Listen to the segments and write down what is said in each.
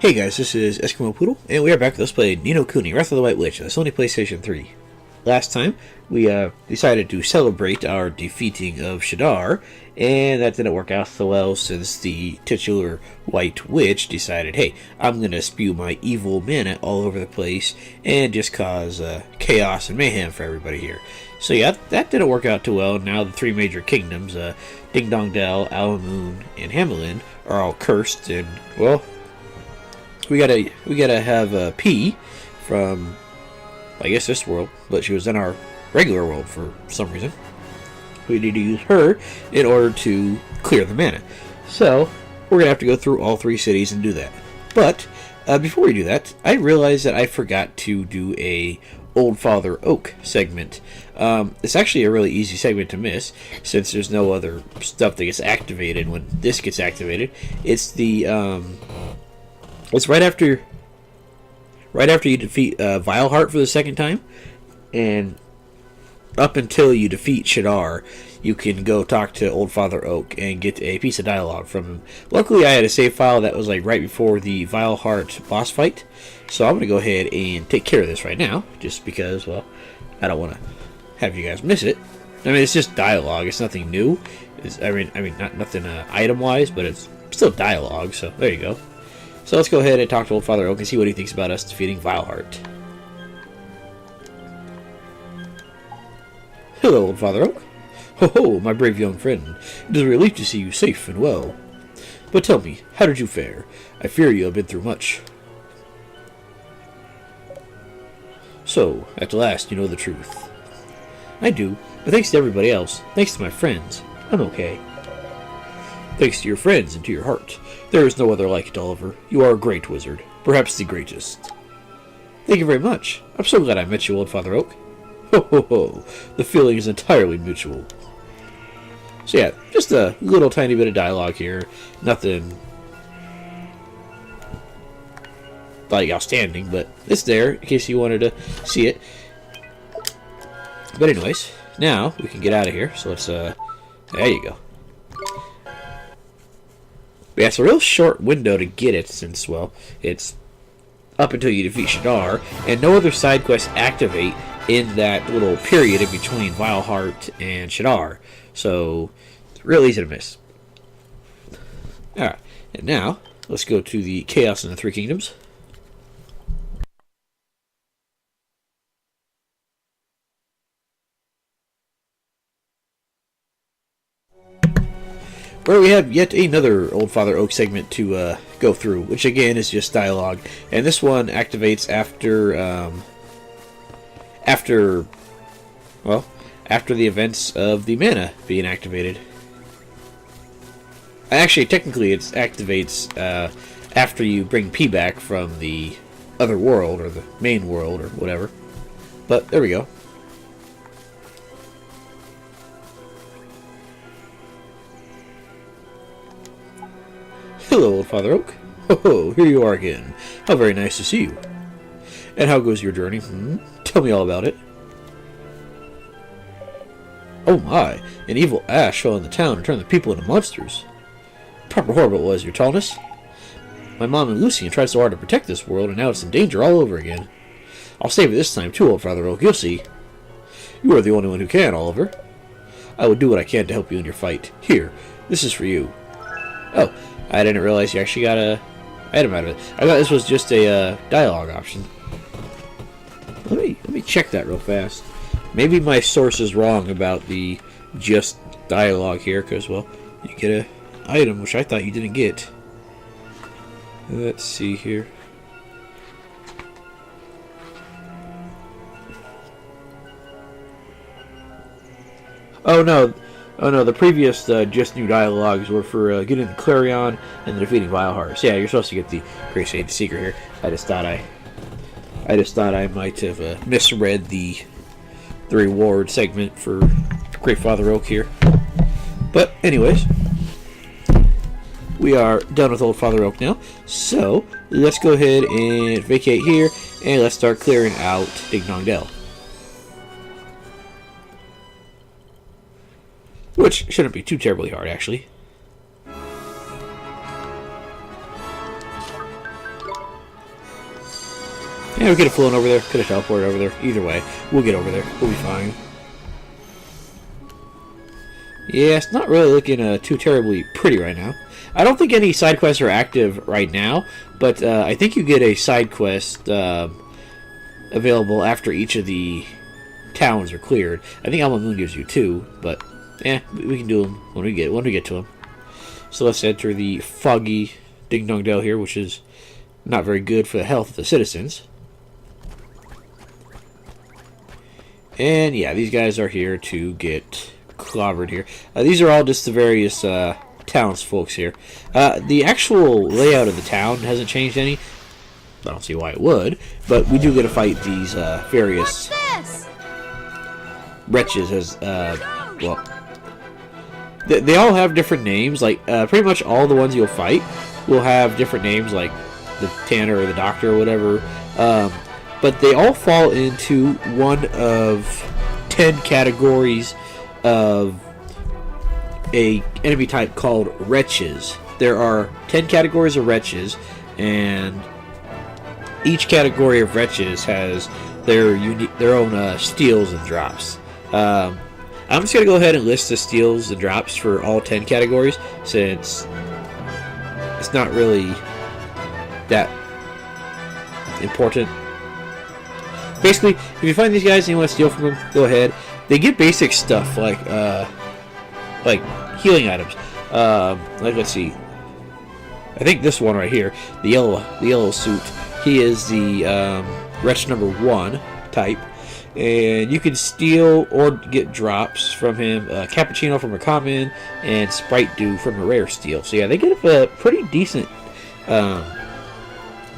Hey guys, this is Eskimo Poodle, and we are back. Let's play Ni no Kuni, Wrath of the White Witch, on Sony PlayStation 3. Last time, we decided to celebrate our defeating of Shadar, and that didn't work out so well since the titular White Witch decided, hey, I'm going to spew my evil mana all over the place and just cause chaos and mayhem for everybody here. So yeah, that didn't work out too well. Now the three major kingdoms, Ding Dong Dell, Alamoon, and Hamelin, are all cursed, and, well, we gotta have P from, I guess, this world, but she was in our regular world for some reason. We need to use her in order to clear the mana. So we're gonna have to go through all three cities and do that. But before we do that, I realized that I forgot to do a Old Father Oak segment. It's actually a really easy segment to miss since there's no other stuff that gets activated when this gets activated. It's the it's right after you defeat Vileheart for the second time, and up until you defeat Shadar, you can go talk to Old Father Oak and get a piece of dialogue from him. Luckily, I had a save file that was like right before the Vileheart boss fight, so I'm gonna go ahead and take care of this right now, just because, well, I don't want to have you guys miss it. I mean, it's just dialogue; it's nothing new. I mean, not nothing item-wise, but it's still dialogue. So there you go. So let's go ahead and talk to Old Father Oak and see what he thinks about us defeating Vileheart. Hello, Old Father Oak. Ho ho, my brave young friend. It is a relief to see you safe and well. But tell me, how did you fare? I fear you have been through much. So, at last you know the truth. I do, but thanks to everybody else, thanks to my friends, I'm okay. Thanks to your friends and to your heart. There is no other like it, Oliver. You are a great wizard. Perhaps the greatest. Thank you very much. I'm so glad I met you, Old Father Oak. Ho ho ho. The feeling is entirely mutual. So yeah, just a little tiny bit of dialogue here. Nothing like outstanding, but it's there in case you wanted to see it. But anyways, now we can get out of here. So let's there you go. Yeah, it's a real short window to get it since, well, it's up until you defeat Shadar, and no other side quests activate in that little period in between Vileheart and Shadar. So, it's real easy to miss. Alright, and now, let's go to the Chaos in the Three Kingdoms. Where we have yet another Old Father Oak segment to go through, which again is just dialogue, and this one activates after the events of the mana being activated. Actually, technically, it activates after you bring P back from the other world or the main world or whatever. But there we go. Hello, Old Father Oak. Ho ho, here you are again. How very nice to see you. And how goes your journey? Tell me all about it. Oh my, an evil ash fell in the town and turned the people into monsters. Proper horrible it was, your tallness. My mom and Lucian tried so hard to protect this world, and now it's in danger all over again. I'll save it this time too, Old Father Oak, you'll see. You are the only one who can, Oliver. I will do what I can to help you in your fight. Here, this is for you. Oh, I didn't realize you actually got a item out of it. I thought this was just a dialogue option. Let me check that real fast. Maybe my source is wrong about the just dialogue here, because, well, you get an item, which I thought you didn't get. Let's see here. Oh no, the previous just new dialogues were for getting the Clarion and the defeating Vileheart. So yeah, you're supposed to get the Great Sage Secret here. I just thought I might have misread the reward segment for Great Father Oak here. But anyways, we are done with Old Father Oak now. So let's go ahead and vacate here, and let's start clearing out Ding Dong Dell. Which shouldn't be too terribly hard, actually. Yeah, we could have flown over there. Could have teleported over there. Either way, we'll get over there. We'll be fine. Yeah, it's not really looking too terribly pretty right now. I don't think any side quests are active right now, but I think you get a side quest available after each of the towns are cleared. I think Alma Moon gives you 2, but yeah, we can do them when we get to them. So let's enter the Foggy Ding Dong Dell here, which is not very good for the health of the citizens. And yeah, these guys are here to get clobbered here. These are all just the various townsfolk here. The actual layout of the town hasn't changed any. I don't see why it would, but we do get to fight these various wretches as well. They all have different names. Like pretty much all the ones you'll fight will have different names, like the Tanner or the Doctor or whatever. But they all fall into one of 10 categories of a enemy type called Wretches. There are 10 categories of Wretches, and each category of Wretches has their own steals and drops. I'm just going to go ahead and list the steals and drops for all 10 categories, since it's not really that important. Basically, if you find these guys and you want to steal from them, go ahead. They get basic stuff like healing items. Like, let's see. I think this one right here, the yellow suit. He is the Wretch number 1 type, and you can steal or get drops from him. Cappuccino from a common, and Sprite Dew from a rare steal. So yeah, they get pretty decent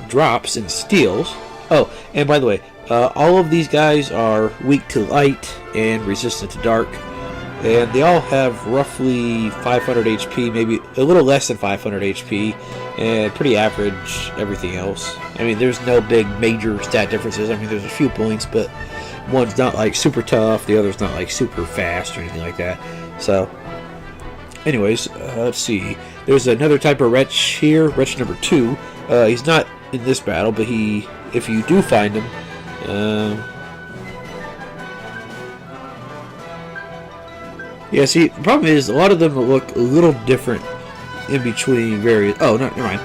drops and steals. Oh, and by the way, all of these guys are weak to light and resistant to dark, and they all have roughly 500 HP, maybe a little less than 500 HP, and pretty average everything else. I mean, there's no big major stat differences. I mean, there's a few points, but one's not like super tough, the other's not like super fast or anything like that. So, anyways, let's see. There's another type of Wretch here, Wretch number 2. He's not in this battle, but if you do find him, yeah, see, the problem is a lot of them look a little different in between various. Oh, no, never mind.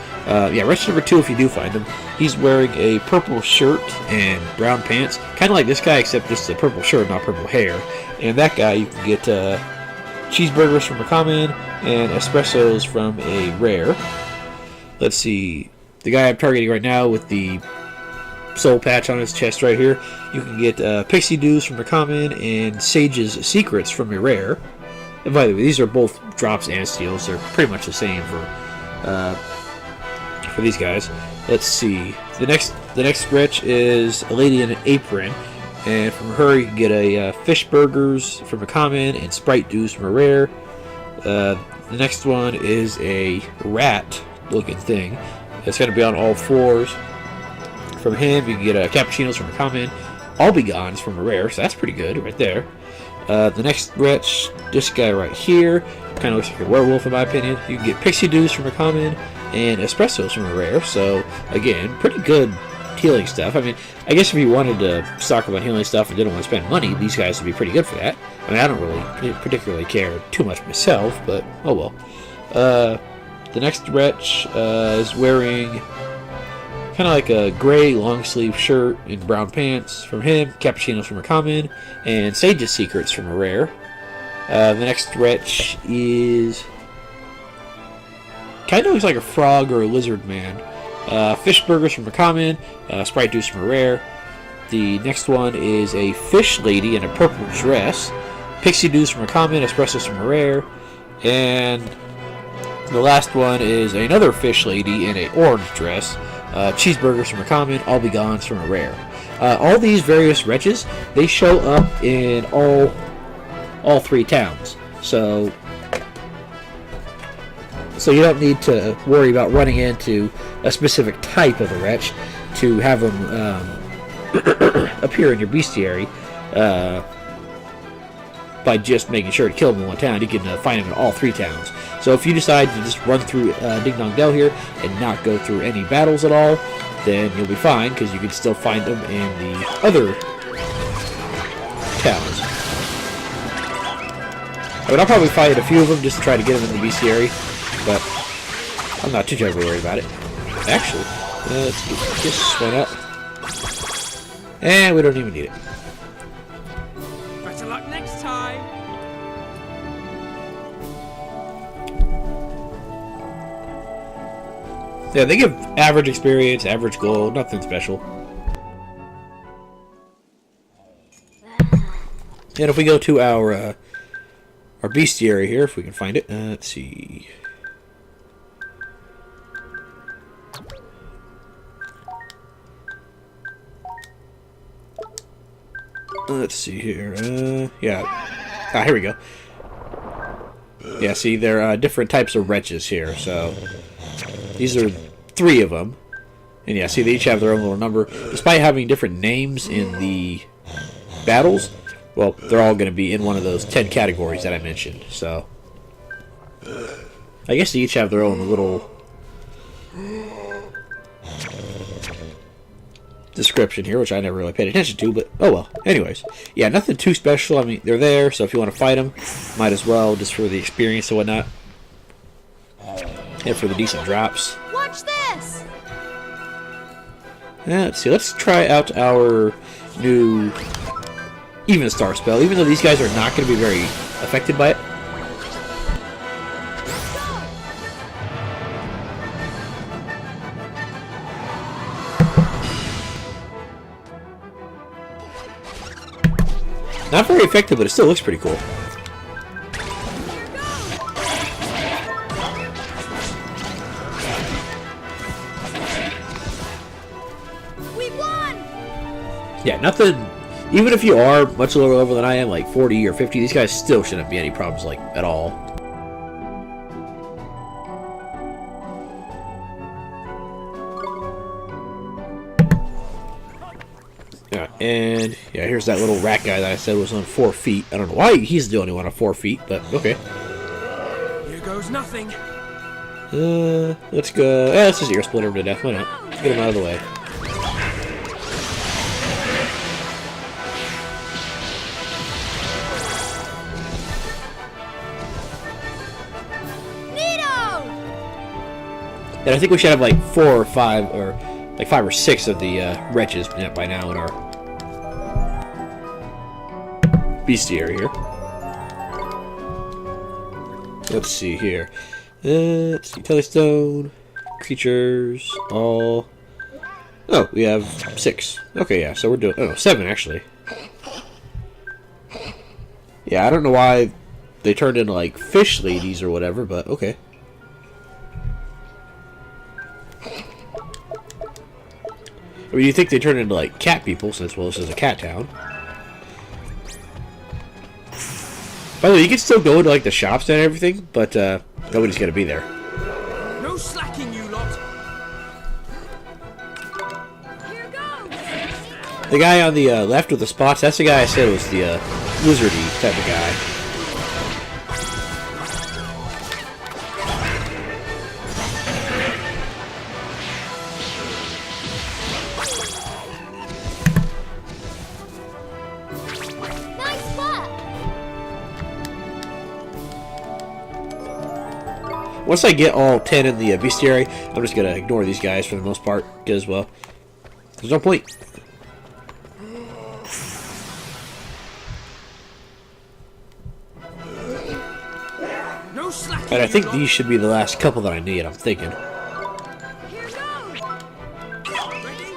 Yeah, Wretch number 2, if you do find him, he's wearing a purple shirt and brown pants, kind of like this guy, except just a purple shirt, not purple hair. And that guy, you can get cheeseburgers from a common and espressos from a rare. Let's see, the guy I'm targeting right now with the soul patch on his chest right here, you can get Pixie Dews from a common and Sage's Secrets from a rare. And by the way, these are both drops and steals. They're pretty much the same for these guys. Let's see. The next wretch is a lady in an apron, and from her you can get a fish burgers from a common and Sprite Dews from a rare. The next one is a rat-looking thing. It's going to be on all fours. From him, you can get cappuccinos from a common, all begons from a rare, so that's pretty good right there. The next wretch, this guy right here, kind of looks like a werewolf in my opinion. You can get Pixie Dews from a common and espressos from a rare, so again, pretty good healing stuff. I mean, I guess if you wanted to stock up on healing stuff and didn't want to spend money, these guys would be pretty good for that. I mean, I don't really particularly care too much myself, but oh well. The next wretch is wearing kind of like a gray long sleeve shirt and brown pants from him, cappuccinos from a common, and Sage's Secrets from a rare. The next wretch is kind of looks like a frog or a lizard man. Fish burgers from a common, Sprite Juice from a rare. The next one is a fish lady in a purple dress, Pixie Dews from a common, espressos from a rare, and the last one is another fish lady in an orange dress, cheeseburgers from a common, all begons from a rare. All these various wretches, they show up in all 3 towns, so you don't need to worry about running into a specific type of a wretch to have them appear in your bestiary by just making sure to kill them in one town. You can find them in all 3 towns. So if you decide to just run through Ding Dong Dell here and not go through any battles at all, then you'll be fine, because you can still find them in the other towns. I mean, I'll probably fight a few of them just to try to get them in the bestiary, but I'm not too terribly worried about it. Actually, let's get this one up. And we don't even need it. Better luck next time. Yeah, they give average experience, average gold, nothing special. And if we go to our bestiary here, if we can find it, let's see. Let's see here. Yeah. Ah, here we go. Yeah, see, there are different types of wretches here, so these are 3 of them. And yeah, see, they each have their own little number. Despite having different names in the battles, well, they're all going to be in one of those 10 categories that I mentioned. So I guess they each have their own little description here, which I never really paid attention to, but oh well. Anyways, yeah, nothing too special. I mean, they're there, so if you want to fight them, might as well, just for the experience and whatnot. And for the decent drops. Watch this! Let's see, let's try out our new Even Star spell, even though these guys are not going to be very affected by it. Not very effective, but it still looks pretty cool. We won! Yeah, nothing. Even if you are much lower level than I am, like 40 or 50, these guys still shouldn't be any problems, like, at all. Yeah, and yeah, here's that little rat guy that I said was on 4 feet. I don't know why he's the only one on 4 feet, but okay. Here goes nothing. Let's go. Let's just ear split him to death. Why not? Let's get him out of the way. And I think we should have like 4 or 5, or like 5 or 6 of the wretches by now in our bestiary here. Let's see here. Let's see, Telestone, creatures, all. Oh, we have 6. Okay, yeah, so we're doing. Oh, 7 actually. Yeah, I don't know why they turned into like fish ladies or whatever, but okay. I mean, you think they turn into, like, cat people, since, well, this is a cat town. By the way, you can still go to, like, the shops and everything, but, nobody's gonna be there. No slacking, you lot. Here goes! The guy on the left with the spots, that's the guy I said was the lizardy type of guy. Once I get all 10 in the bestiary, I'm just gonna ignore these guys for the most part, because, well, there's no point. No slacking, And I think you lot. these should be the last couple that I need, I'm thinking. Here goes! Ready?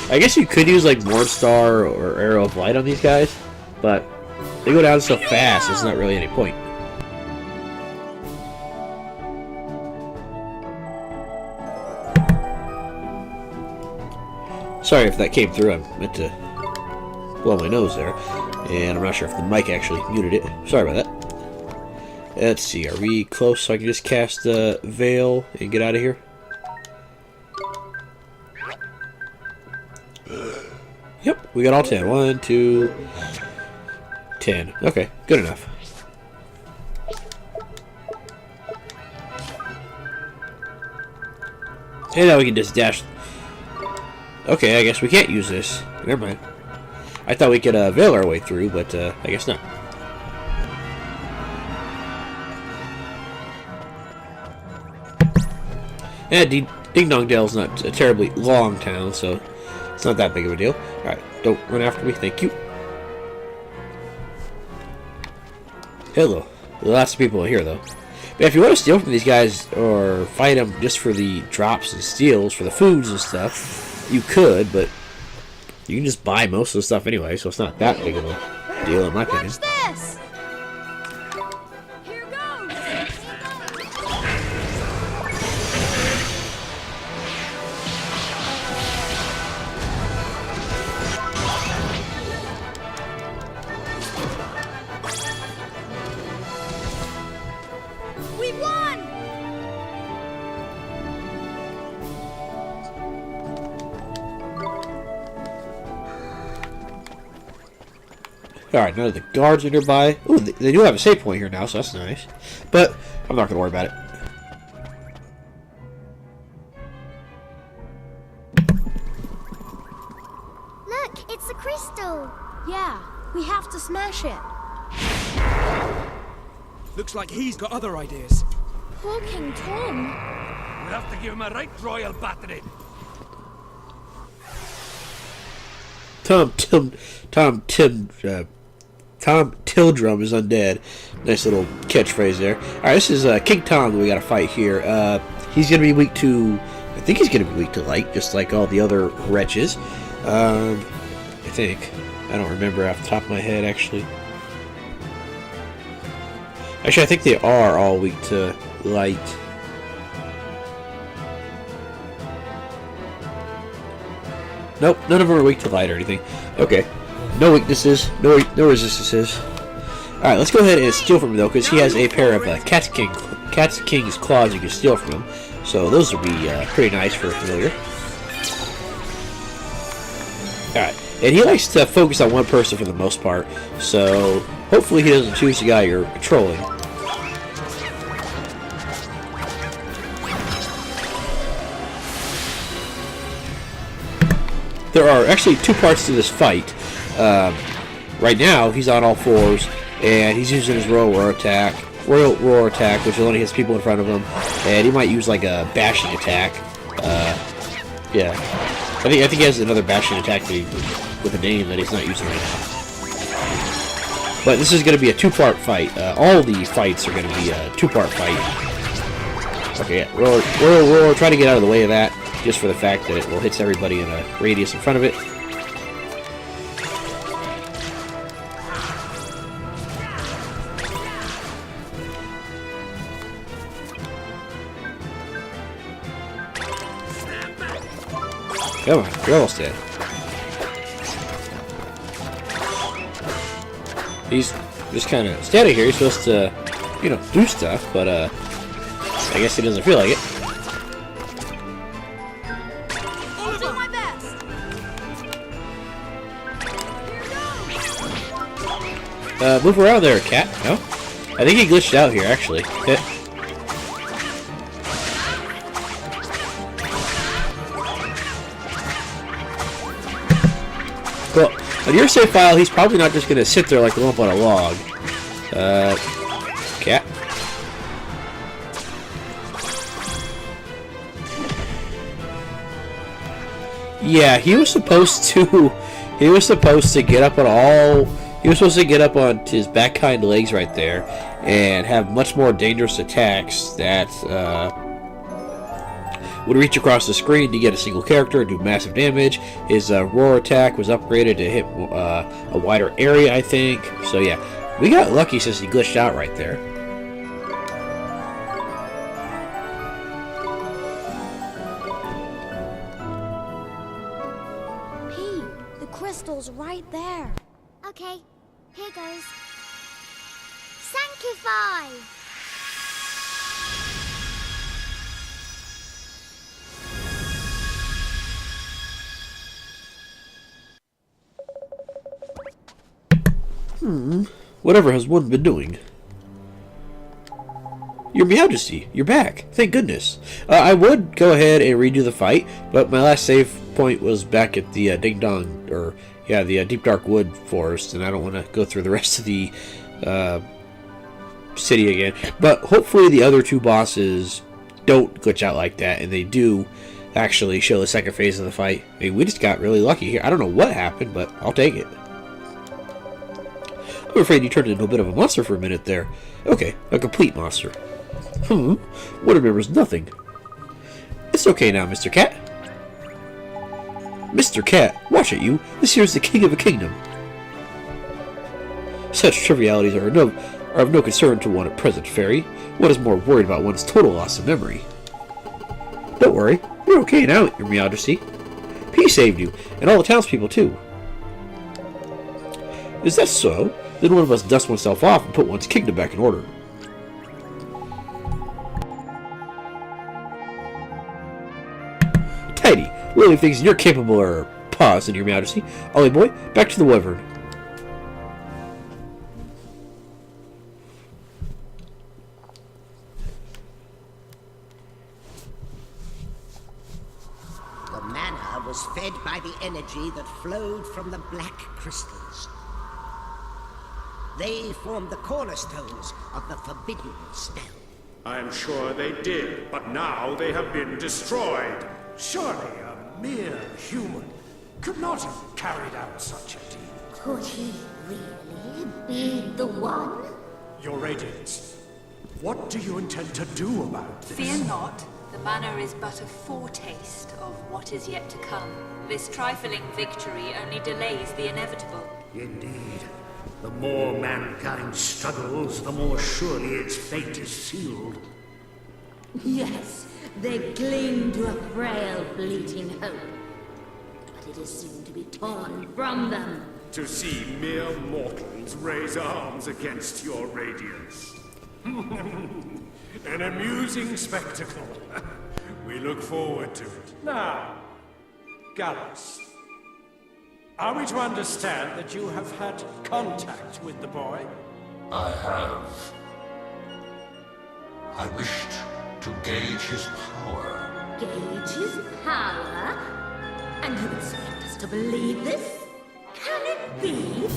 I guess you could use, like, Mordstar or Arrow of Light on these guys, but they go down so fast, there's not really any point. Sorry if that came through, I meant to blow my nose there, and I'm not sure if the mic actually muted it. Sorry about that. Let's see, are we close so I can just cast Veil and get out of here? Yep, We got all 10. 1, 2, 10. Okay, good enough. And now we can just dash. Okay, I guess we can't use this. Never mind. I thought we could veil our way through, but I guess not. Yeah, Ding Dong Dell is not a terribly long town, so it's not that big of a deal. Alright, don't run after me, thank you. Hello. Lots of people here, though. But if you want to steal from these guys, or fight them just for the drops and steals, for the foods and stuff, you could, but you can just buy most of the stuff anyway, so it's not that big of a deal, in my opinion. Watch this! Here goes! We won! Alright, none of the guards are nearby. Ooh, they do have a save point here now, so that's nice. But I'm not going to worry about it. Look, it's a crystal. Yeah, we have to smash it. Looks like he's got other ideas. Poor King Tom. We'll have to give him a right royal battering. Tom Tildrum is undead. Nice little catchphrase there. Alright, this is King Tom that we gotta fight here. He's gonna be weak to... I think he's gonna be weak to light, just like all the other wretches. I think. I don't remember off the top of my head, actually. Actually, I think they are all weak to light. Nope, none of them are weak to light or anything. Okay. No weaknesses, no resistances. Alright, let's go ahead and steal from him, though, because he has a pair of Cat's King's claws you can steal from him. So those would be pretty nice for a familiar. Alright, and he likes to focus on one person for the most part, so hopefully he doesn't choose the guy you're patrolling. There are actually two parts to this fight. Right now, he's on all fours, and he's using his roar attack, which only hits people in front of him, and he might use like a bashing attack. Yeah, I think he has another bashing attack with a name that he's not using right now. But this is going to be a two-part fight. All the fights are going to be a two-part fight. Okay, yeah, roar, try to get out of the way of that, just for the fact that it will hit everybody in a radius in front of it. Come on, you're almost dead. He's just kind of standing here. He's supposed to, you know, do stuff, but I guess he doesn't feel like it. I'll do my best. Here goes. Move around there, cat. No? I think he glitched out here, actually. Well, on your save file, he's probably not just going to sit there like a lump on a log. Cat. Yeah, he was supposed to get up on all... He was supposed to get up on his back hind legs right there and have much more dangerous attacks that would reach across the screen to get a single character and do massive damage. His roar attack was upgraded to hit a wider area, I think. So yeah, we got lucky since he glitched out right there. P, the crystal's right there. Okay, here goes. Sanctify! Whatever has one been doing? Your Majesty, you're back. Thank goodness. I would go ahead and redo the fight, but my last save point was back at the Ding Dong, the Deep Dark Wood Forest, and I don't want to go through the rest of the city again. But hopefully the other two bosses don't glitch out like that, and they do actually show the second phase of the fight. I mean, we just got really lucky here. I don't know what happened, but I'll take it. I'm afraid you turned into a bit of a monster for a minute there. Okay, a complete monster. One remembers nothing. It's okay now, Mr. Cat. Mr. Cat, watch it, you. This here's the king of a kingdom. Such trivialities are of no concern to one at present, Fairy. One is more worried about one's total loss of memory. Don't worry, you're okay now, Your Majesty. He saved you, and all the townspeople too. Is that so? Then one of us dust oneself off and put one's kingdom back in order. Tidy, Lily thinks you're capable of pause, in Your Majesty. Ollie boy, back to the wyvern. The mana was fed by the energy that flowed from the black crystals. They formed the cornerstones of the forbidden spell. I am sure they did, but now they have been destroyed. Surely a mere human could not have carried out such a deed. Could he really be the one? Your Radiance, what do you intend to do about this? Fear not. The manor is but a foretaste of what is yet to come. This trifling victory only delays the inevitable. Indeed. The more mankind struggles, the more surely its fate is sealed. Yes, they cling to a frail, fleeting hope. But it is soon to be torn from them. To see mere mortals raise arms against your radiance. An amusing spectacle. We look forward to it. Now, Gallus, are we to understand that you have had contact with the boy? I have. I wished to gauge his power. Gauge his power? And you expect us to believe this? Can it be?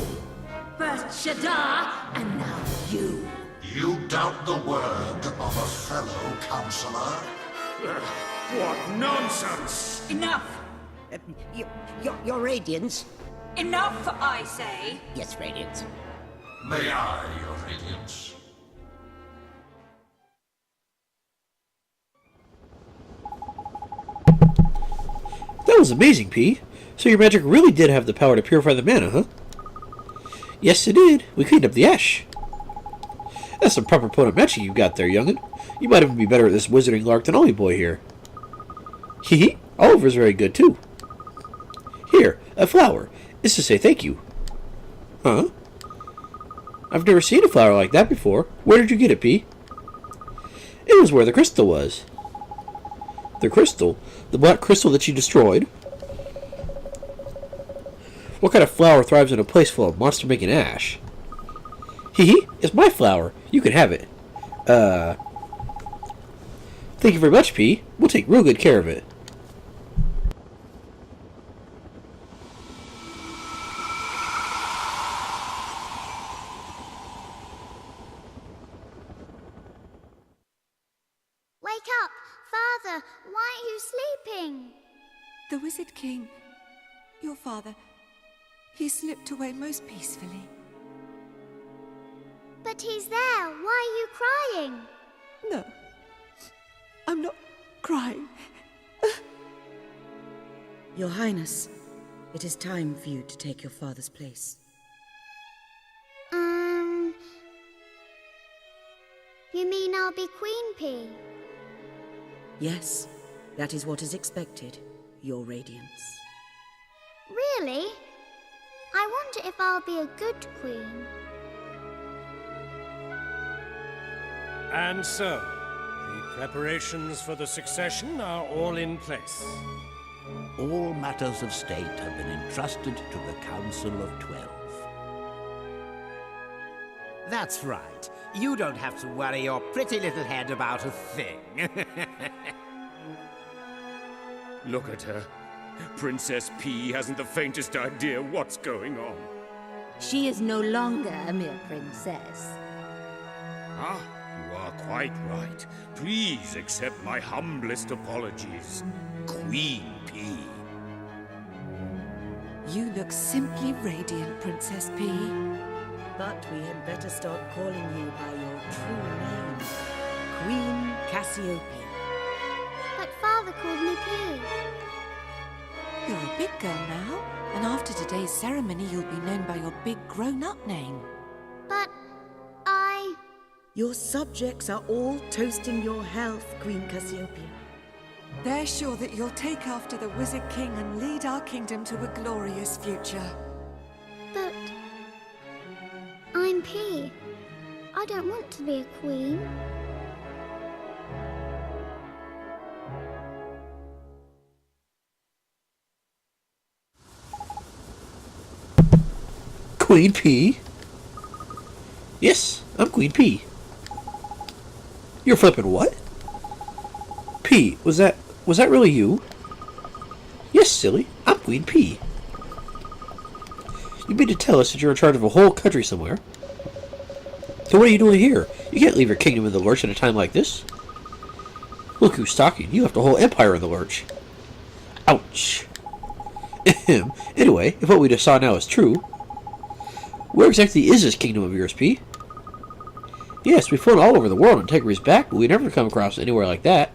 First Shadar, and now you. You doubt the word of a fellow counselor? What nonsense! Enough! Your Radiance? Enough, I say! Yes, Radiance. May I, Your Radiance? That was amazing, P. So your magic really did have the power to purify the mana, huh? Yes, it did. We cleaned up the ash. That's some proper potent magic you got there, young'un. You might even be better at this wizarding lark than Ollie boy here. Hee. Oliver's very good, too. Here, a flower. It's to say thank you. Huh? I've never seen a flower like that before. Where did you get it, P? It was where the crystal was. The crystal? The black crystal that you destroyed? What kind of flower thrives in a place full of monster-making ash? Hee. It's my flower. You can have it. Thank you very much, P. We'll take real good care of it. Wake up! Father, why aren't you sleeping? The Wizard King, your father, he slipped away most peacefully. But he's there. Why are you crying? No, I'm not crying. Your Highness, it is time for you to take your father's place. You mean I'll be Queen P? Yes, that is what is expected, Your Radiance. Really? I wonder if I'll be a good queen. And so, the preparations for the succession are all in place. All matters of state have been entrusted to the Council of 12. That's right. You don't have to worry your pretty little head about a thing. Look at her. Princess P hasn't the faintest idea what's going on. She is no longer a mere princess. Ah, you are quite right. Please accept my humblest apologies, Queen P. You look simply radiant, Princess P. But we had better start calling you by your true name, Queen Cassiopeia. But Father called me P. You're a big girl now, and after today's ceremony you'll be known by your big grown-up name. But Your subjects are all toasting your health, Queen Cassiopeia. They're sure that you'll take after the Wizard King and lead our kingdom to a glorious future. But I'm P. I don't want to be a queen. Queen P? Yes, I'm Queen P. You're flipping what? P, was that really you? Yes, silly, I'm Queen P. You mean to tell us that you're in charge of a whole country somewhere? So what are you doing here? You can't leave your kingdom in the lurch at a time like this. Look who's talking. You left a whole empire in the lurch. Ouch. Anyway, if what we just saw now is true, where exactly is this kingdom of yours, P? Yes, we've flown all over the world on Tegri's back, but we never come across anywhere like that.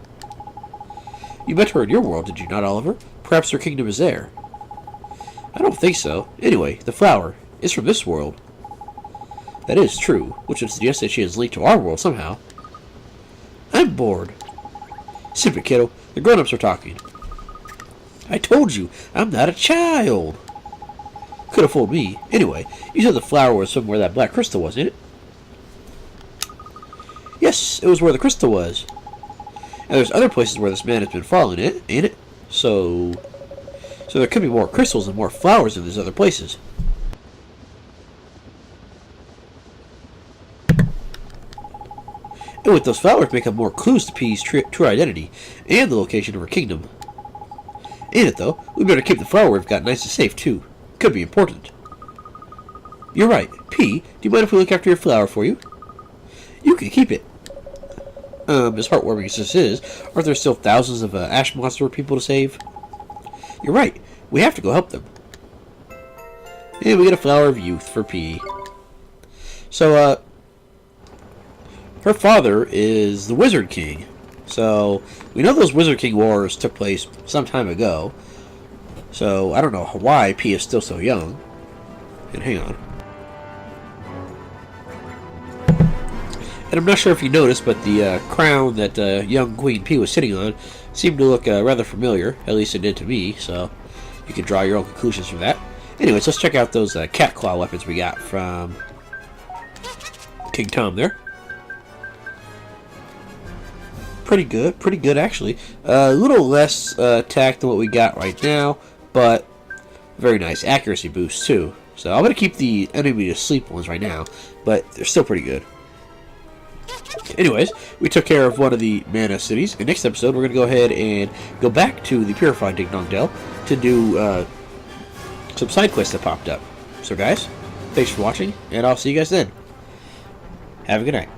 You met her in your world, did you not, Oliver? Perhaps her kingdom is there. I don't think so. Anyway, the flower is from this world. That is true, which would suggest that she is linked to our world somehow. I'm bored. Simp it, kiddo. The grown-ups are talking. I told you, I'm not a child. Could have fooled me. Anyway, you said the flower was somewhere that black crystal was, ain't it? Yes, it was where the crystal was. And there's other places where this man has been following it, ain't it? So there could be more crystals and more flowers in these other places. And with those flowers make up more clues to P's true identity and the location of her kingdom. Ain't it, though? We better keep the flower we've got nice and safe, too. Could be important. You're right. P, do you mind if we look after your flower for you? You can keep it. As heartwarming as this is, aren't there still thousands of ash monster people to save? You're right. We have to go help them. And we get a flower of youth for P. So, her father is the Wizard King. So, we know those Wizard King wars took place some time ago. So, I don't know why P is still so young. And hang on. And I'm not sure if you noticed, but the crown that young Queen P was sitting on seemed to look rather familiar. At least it did to me, so you can draw your own conclusions from that. Anyways, let's check out those cat claw weapons we got from King Tom there. Pretty good actually. A little less attack than what we got right now, but very nice. Accuracy boost too. So I'm going to keep the enemy to sleep ones right now, but they're still pretty good. Anyways, we took care of one of the mana cities. In next episode, we're going to go ahead and go back to the purified Ding Dong Dell to do some side quests that popped up. So guys, thanks for watching, and I'll see you guys then. Have a good night.